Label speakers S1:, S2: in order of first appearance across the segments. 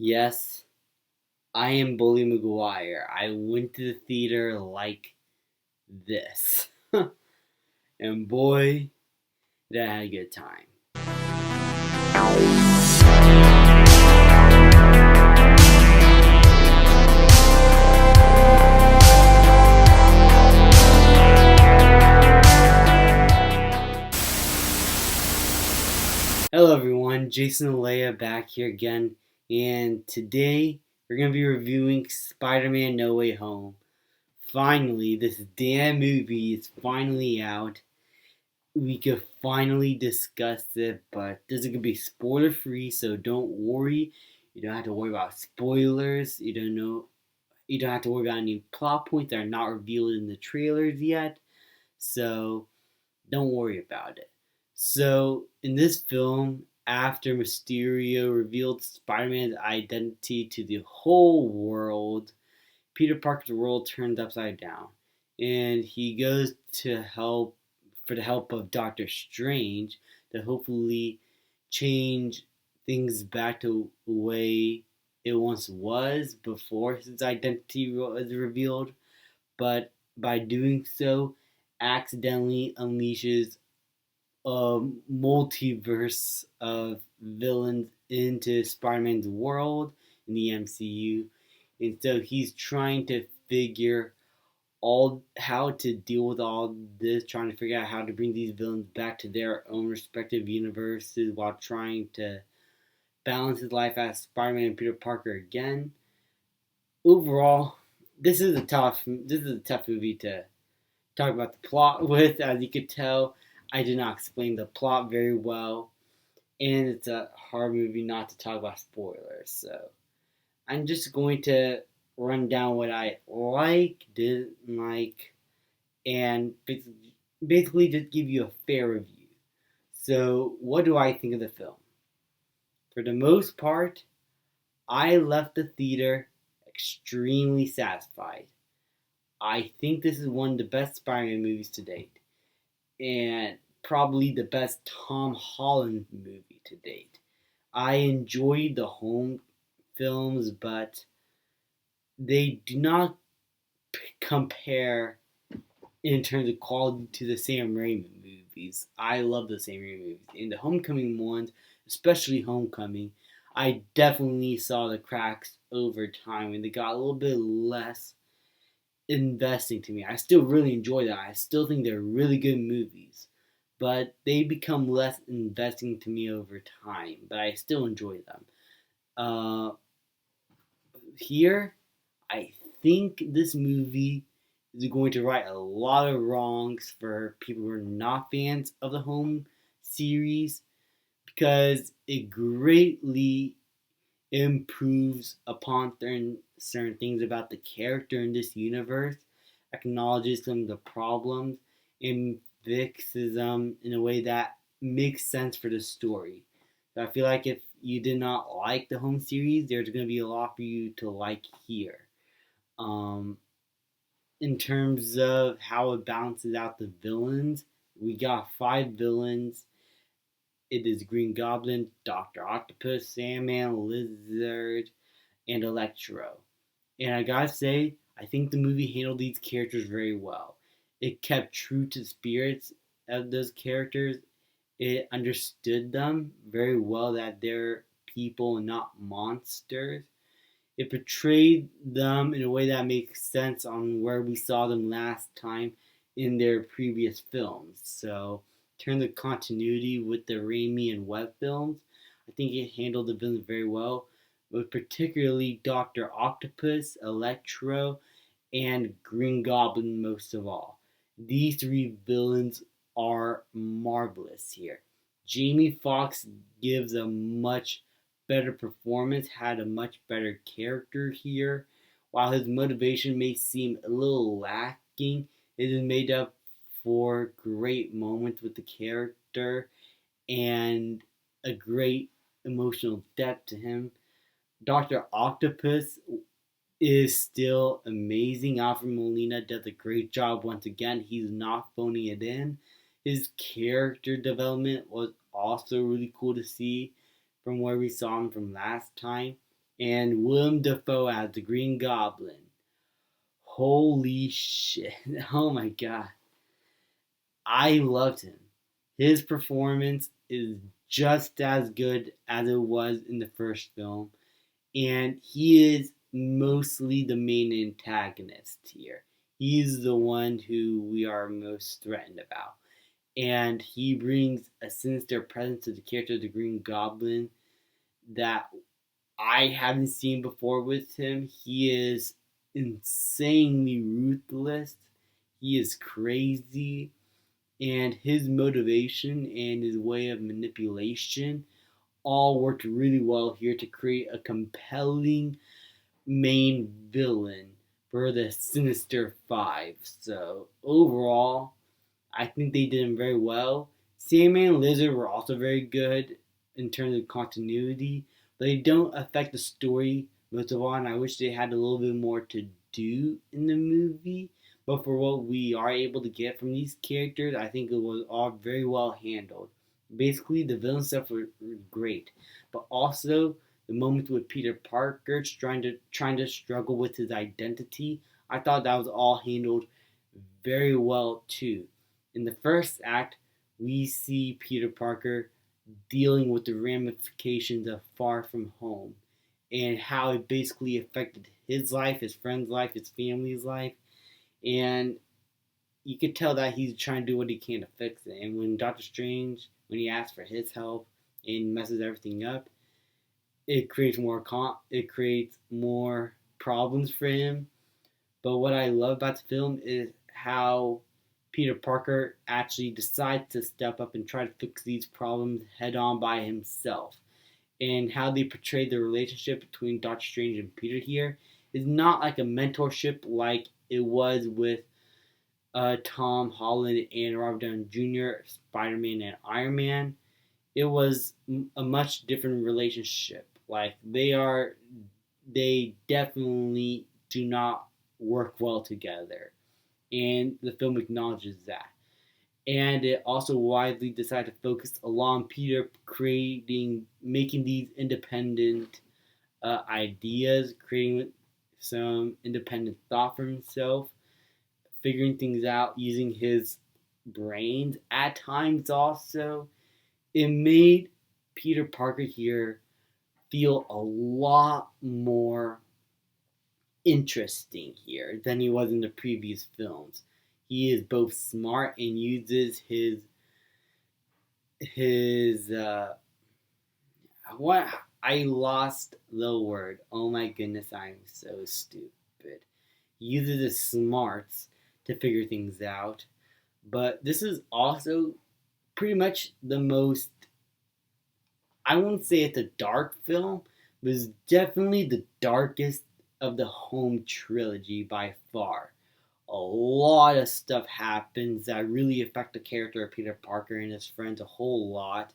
S1: Yes, I am Bully McGuire. I went to the theater like this. And boy, did I have a good time. Hello everyone, Jason and Leia back here again, and today we're going to be reviewing Spider-Man No Way Home. Finally, this damn movie is finally out. We could finally discuss it, but this is going to be spoiler free, so don't worry. You don't have to worry about spoilers. You don't have to worry about any plot points that are not revealed in the trailers yet. So don't worry about it. So, in this film, after Mysterio revealed Spider-Man's identity to the whole world, Peter Parker's world turns upside down, and he goes to help for the help of Doctor Strange to hopefully change things back to the way it once was before his identity was revealed. But by doing so, accidentally unleashes a multiverse of villains into Spider-Man's world in the MCU, and so he's trying to figure all how to deal with all this, trying to figure out how to bring these villains back to their own respective universes while trying to balance his life as Spider-Man and Peter Parker again. Overall, this is a tough movie to talk about the plot with. As you could tell, I did not explain the plot very well, and it's a hard movie not to talk about spoilers. So I'm just going to run down what I like, didn't like, and basically just give you a fair review. So, what do I think of the film? For the most part, I left the theater extremely satisfied. I think this is one of the best Spider-Man movies to date, and probably the best Tom Holland movie to date. I enjoyed the home films, but they do not compare in terms of quality to the Sam Raimi movies. I love the Sam Raimi movies. In the Homecoming ones, especially Homecoming, I definitely saw the cracks over time and they got a little bit less investing to me. I still really enjoy that. I still think they're really good movies, but they become less investing to me over time. But I still enjoy them. Uh, Here, I think this movie is going to right a lot of wrongs for people who are not fans of the home series because it greatly improves upon certain things about the character in this universe, acknowledges some of the problems, and fixes them in a way that makes sense for the story. So I feel like if you did not like the home series, there's going to be a lot for you to like here. Um, in terms of how it balances out the villains, we got five villains. It is Green Goblin, Doctor Octopus, Sandman, Lizard, and Electro. And I gotta say, I think the movie handled these characters very well. It kept true to the spirits of those characters. It understood them very well that they're people and not monsters. It portrayed them in a way that makes sense on where we saw them last time in their previous films. So, in terms of continuity with the Raimi and Webb films, I think it handled the villains very well, but particularly Doctor Octopus, Electro, and Green Goblin most of all. These three villains are marvelous here. Jamie Foxx gives a much better performance, had a much better character here. While his motivation may seem a little lacking, it is made up for great moments with the character and a great emotional depth to him. Dr. Octopus is still amazing. Alfred Molina does a great job once again. He's not phoning it in. His character development was also really cool to see from where we saw him from last time. and Willem Dafoe as the Green Goblin. Holy shit. Oh my god. I loved him. His performance is just as good as it was in the first film, and he is mostly the main antagonist here. He's the one who we are most threatened about. And he brings a sinister presence to the character of the Green Goblin that I haven't seen before with him. He is insanely ruthless. He is crazy. And his motivation and his way of manipulation all worked really well here to create a compelling main villain for the Sinister Five. So overall, I think they did him very well. Sandman and Lizard were also very good in terms of continuity, but they don't affect the story most of all, and I wish they had a little bit more to do in the movie. But for what we are able to get from these characters, I think it was all very well handled. Basically, the villain stuff was great, but also the moments with Peter Parker trying to struggle with his identity, I thought that was all handled very well too. In the first act, we see Peter Parker dealing with the ramifications of Far From Home and how it basically affected his life, his friend's life, his family's life. And you could tell that he's trying to do what he can to fix it. And when Doctor Strange, when he asks for his help and messes everything up, it creates more problems for him. But what I love about the film is how Peter Parker actually decides to step up and try to fix these problems head on by himself. And how they portray the relationship between Doctor Strange and Peter here is not like a mentorship like it was with Tom Holland and Robert Downey Jr., Spider Man and Iron Man. It was a much different relationship. Like they definitely do not work well together, and the film acknowledges that. And it also widely decided to focus along Peter making these independent ideas, creating some independent thought for himself, figuring things out using his brains at times also. It made Peter Parker here feel a lot more interesting here than he was in the previous films. He is both smart and uses his what I lost the word. Oh my goodness, I'm so stupid. He uses his smarts to figure things out. But this is also pretty much the most, I won't say it's a dark film, but it's definitely the darkest of the Home trilogy by far. A lot of stuff happens that really affect the character of Peter Parker and his friends a whole lot.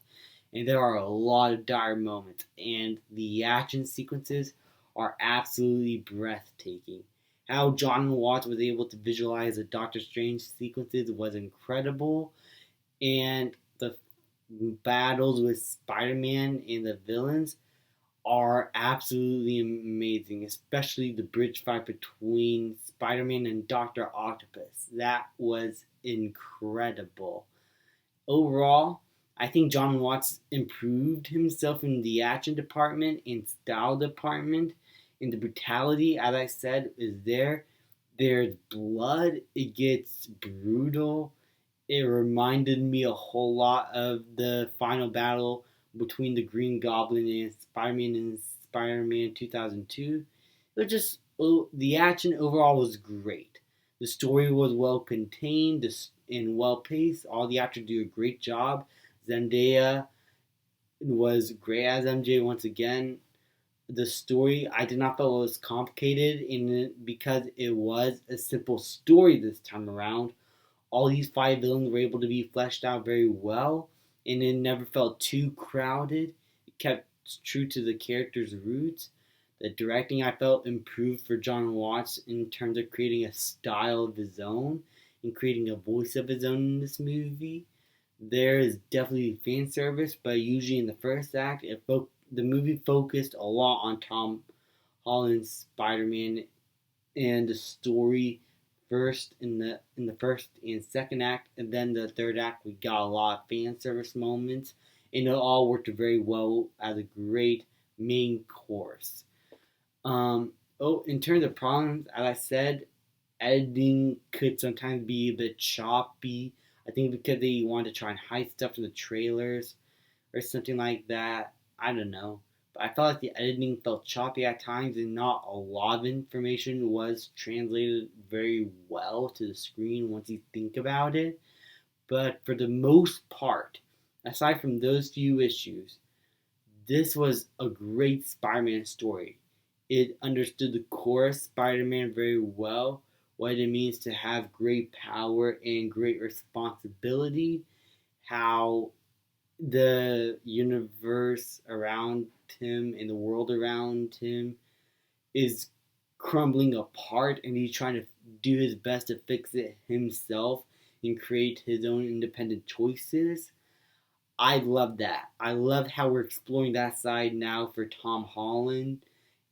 S1: And there are a lot of dire moments. And the action sequences are absolutely breathtaking. How John Watts was able to visualize the Doctor Strange sequences was incredible. And the battles with Spider-Man and the villains are absolutely amazing, especially the bridge fight between Spider-Man and Dr. Octopus. That was incredible. Overall, I think John Watts improved himself in the action department and style department. And the brutality, as I said, is there. There's blood. It gets brutal. It reminded me a whole lot of the final battle between the Green Goblin and Spider-Man in Spider-Man 2002. It was just, the action overall was great. The story was well contained and well paced. All the actors do a great job. Zendaya was great as MJ once again. The story, I did not feel it was complicated because it was a simple story this time around. All these five villains were able to be fleshed out very well, and it never felt too crowded. It kept true to the character's roots. The directing, I felt, improved for John Watts in terms of creating a style of his own and creating a voice of his own in this movie. There is definitely fan service, but usually in the first act, the movie focused a lot on Tom Holland's Spider-Man and the story first in the first and second act, and then the third act we got a lot of fan service moments, and it all worked very well as a great main course. In terms of problems, as I said, editing could sometimes be a bit choppy. I think because they wanted to try and hide stuff in the trailers or something like that. I don't know. But I felt like the editing felt choppy at times and not a lot of information was translated very well to the screen once you think about it. But for the most part, aside from those few issues, this was a great Spider-Man story. It understood the core of Spider-Man very well, what it means to have great power and great responsibility, how the universe around him and the world around him is crumbling apart and he's trying to do his best to fix it himself and create his own independent choices. I love that. I love how we're exploring that side now for Tom Holland.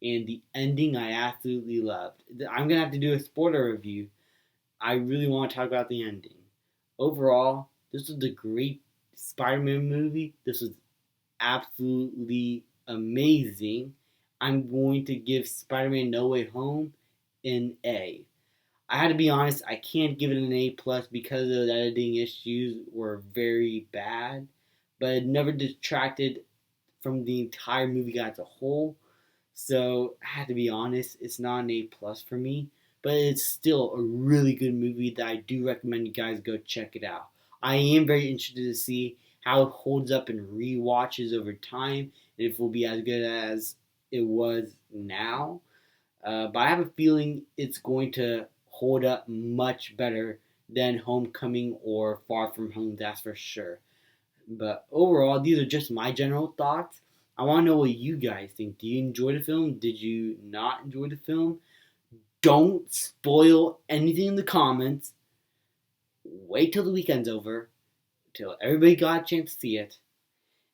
S1: And the ending I absolutely loved. I'm going to have to do a spoiler review. I really want to talk about the ending. Overall, this was a great Spider-Man movie. This was absolutely amazing. I'm going to give Spider-Man No Way Home an A. I had to be honest, I can't give it an A plus because the editing issues were very bad, but it never detracted from the entire movie as a whole. So I had to be honest, it's not an A plus for me, but it's still a really good movie that I do recommend you guys go check it out. I am very interested to see how it holds up in rewatches over time, and if it will be as good as it was now. But I have a feeling it's going to hold up much better than Homecoming or Far From Home, that's for sure. But overall, these are just my general thoughts. I want to know what you guys think. Do you enjoy the film? Did you not enjoy the film? Don't spoil anything in the comments. Wait till the weekend's over, till everybody got a chance to see it.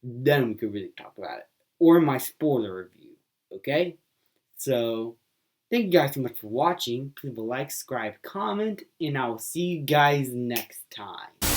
S1: Then we could really talk about it. Or my spoiler review. Okay? So, thank you guys so much for watching. Please like, subscribe, comment, and I will see you guys next time.